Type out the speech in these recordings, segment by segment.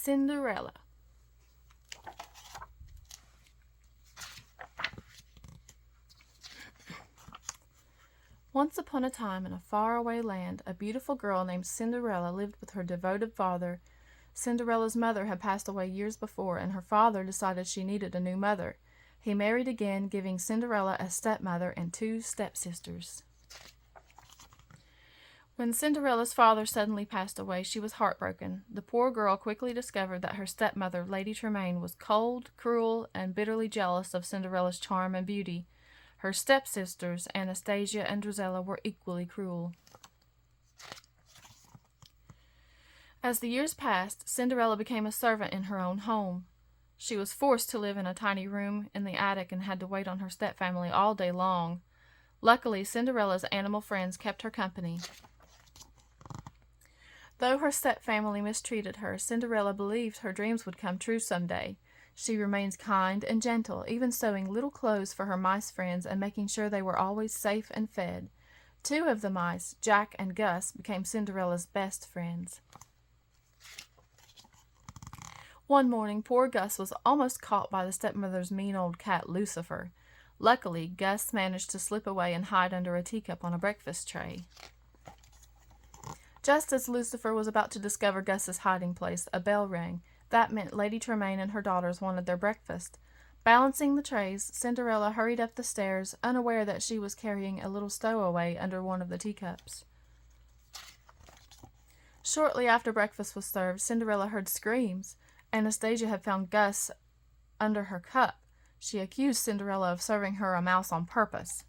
Cinderella. Once upon a time, in a faraway land, a beautiful girl named Cinderella lived with her devoted father. Cinderella's mother had passed away years before, and her father decided she needed a new mother. He married again, giving Cinderella a stepmother and 2 stepsisters. When Cinderella's father suddenly passed away, she was heartbroken. The poor girl quickly discovered that her stepmother, Lady Tremaine, was cold, cruel, and bitterly jealous of Cinderella's charm and beauty. Her stepsisters, Anastasia and Drizella, were equally cruel. As the years passed, Cinderella became a servant in her own home. She was forced to live in a tiny room in the attic and had to wait on her stepfamily all day long. Luckily, Cinderella's animal friends kept her company. Though her stepfamily mistreated her, Cinderella believed her dreams would come true someday. She remained kind and gentle, even sewing little clothes for her mice friends and making sure they were always safe and fed. 2 of the mice, Jack and Gus, became Cinderella's best friends. One morning, poor Gus was almost caught by the stepmother's mean old cat, Lucifer. Luckily, Gus managed to slip away and hide under a teacup on a breakfast tray. Just as Lucifer was about to discover Gus's hiding place, a bell rang. That meant Lady Tremaine and her daughters wanted their breakfast. Balancing the trays, Cinderella hurried up the stairs, unaware that she was carrying a little stowaway under one of the teacups. Shortly after breakfast was served, Cinderella heard screams. Anastasia had found Gus under her cup. She accused Cinderella of serving her a mouse on purpose.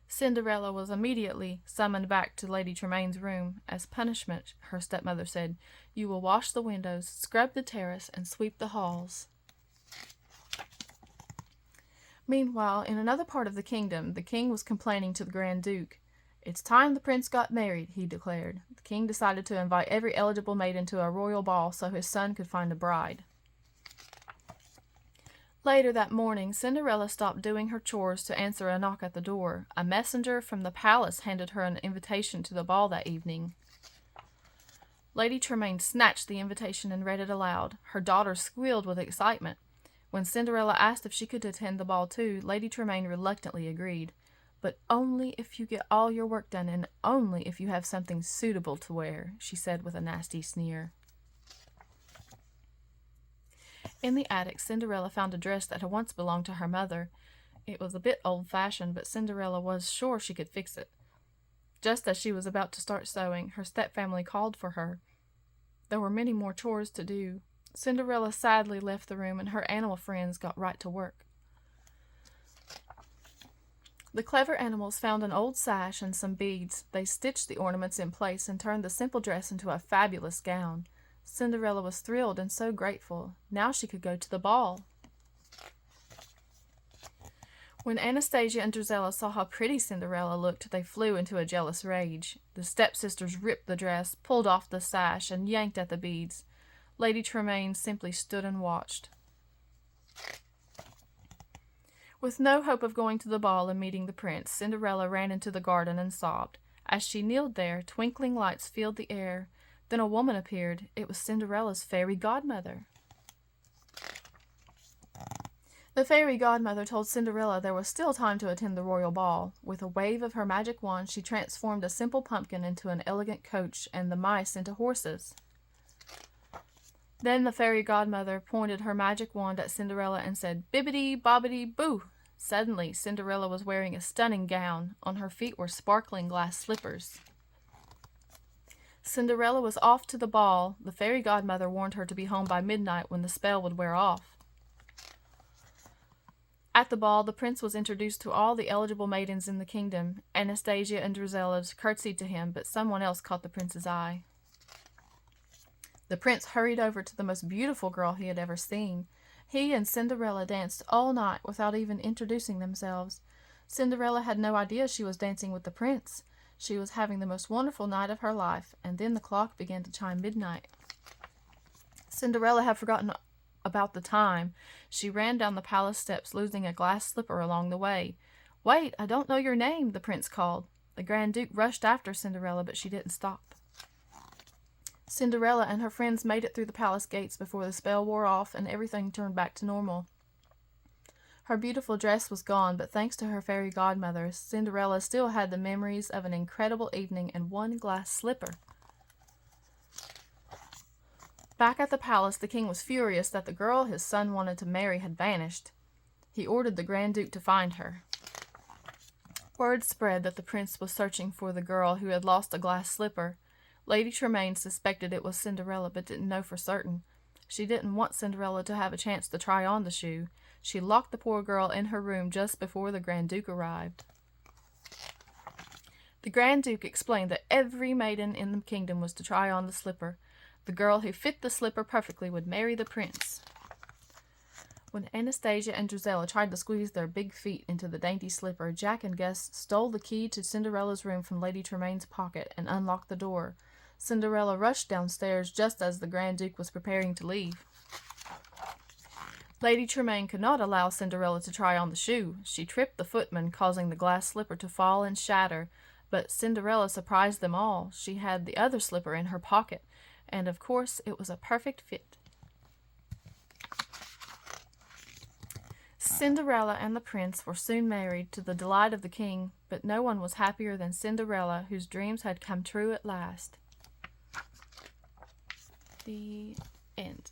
Cinderella was immediately summoned back to Lady Tremaine's room. As punishment, her stepmother said, "You will wash the windows, scrub the terrace, and sweep the halls." Meanwhile, in another part of the kingdom, the king was complaining to the Grand Duke. "It's time the prince got married," he declared. The king decided to invite every eligible maiden to a royal ball so his son could find a bride. Later that morning, Cinderella stopped doing her chores to answer a knock at the door. A messenger from the palace handed her an invitation to the ball that evening. Lady Tremaine snatched the invitation and read it aloud. Her daughters squealed with excitement. When Cinderella asked if she could attend the ball too, Lady Tremaine reluctantly agreed. "But only if you get all your work done, and only if you have something suitable to wear," she said with a nasty sneer. In the attic, Cinderella found a dress that had once belonged to her mother. It was a bit old-fashioned, but Cinderella was sure she could fix it. Just as she was about to start sewing, her stepfamily called for her. There were many more chores to do. Cinderella sadly left the room, and her animal friends got right to work. The clever animals found an old sash and some beads. They stitched the ornaments in place and turned the simple dress into a fabulous gown. Cinderella was thrilled and so grateful. Now she could go to the ball. When Anastasia and Drizella saw how pretty Cinderella looked, they flew into a jealous rage. The stepsisters ripped the dress, pulled off the sash, and yanked at the beads. Lady Tremaine simply stood and watched. With no hope of going to the ball and meeting the prince, Cinderella ran into the garden and sobbed. As she kneeled there, twinkling lights filled the air. Then a woman appeared. It was Cinderella's fairy godmother. The fairy godmother told Cinderella there was still time to attend the royal ball. With a wave of her magic wand, she transformed a simple pumpkin into an elegant coach and the mice into horses. Then the fairy godmother pointed her magic wand at Cinderella and said, "Bibbidi bobbidi boo!" Suddenly, Cinderella was wearing a stunning gown. On her feet were sparkling glass slippers. Cinderella was off to the ball. The fairy godmother warned her to be home by midnight when the spell would wear off. At the ball, the prince was introduced to all the eligible maidens in the kingdom. Anastasia and Drizella curtsied to him, but someone else caught the prince's eye. The prince hurried over to the most beautiful girl he had ever seen. He and Cinderella danced all night without even introducing themselves. Cinderella had no idea she was dancing with the prince. She was having the most wonderful night of her life, and then the clock began to chime midnight. Cinderella had forgotten about the time. She ran down the palace steps, losing a glass slipper along the way. "Wait, I don't know your name," the prince called. The Grand Duke rushed after Cinderella, but she didn't stop. Cinderella and her friends made it through the palace gates before the spell wore off and everything turned back to normal. Her beautiful dress was gone, but thanks to her fairy godmother, Cinderella still had the memories of an incredible evening and one glass slipper. Back at the palace, the king was furious that the girl his son wanted to marry had vanished. He ordered the Grand Duke to find her. Word spread that the prince was searching for the girl who had lost a glass slipper. Lady Tremaine suspected it was Cinderella, but didn't know for certain. She didn't want Cinderella to have a chance to try on the shoe. She locked the poor girl in her room just before the Grand Duke arrived. The Grand Duke explained that every maiden in the kingdom was to try on the slipper. The girl who fit the slipper perfectly would marry the prince. When Anastasia and Drizella tried to squeeze their big feet into the dainty slipper, Jack and Gus stole the key to Cinderella's room from Lady Tremaine's pocket and unlocked the door. Cinderella rushed downstairs just as the Grand Duke was preparing to leave. Lady Tremaine could not allow Cinderella to try on the shoe. She tripped the footman, causing the glass slipper to fall and shatter, but Cinderella surprised them all. She had the other slipper in her pocket, and of course it was a perfect fit. Cinderella and the prince were soon married, to the delight of the king, but no one was happier than Cinderella, whose dreams had come true at last. The end.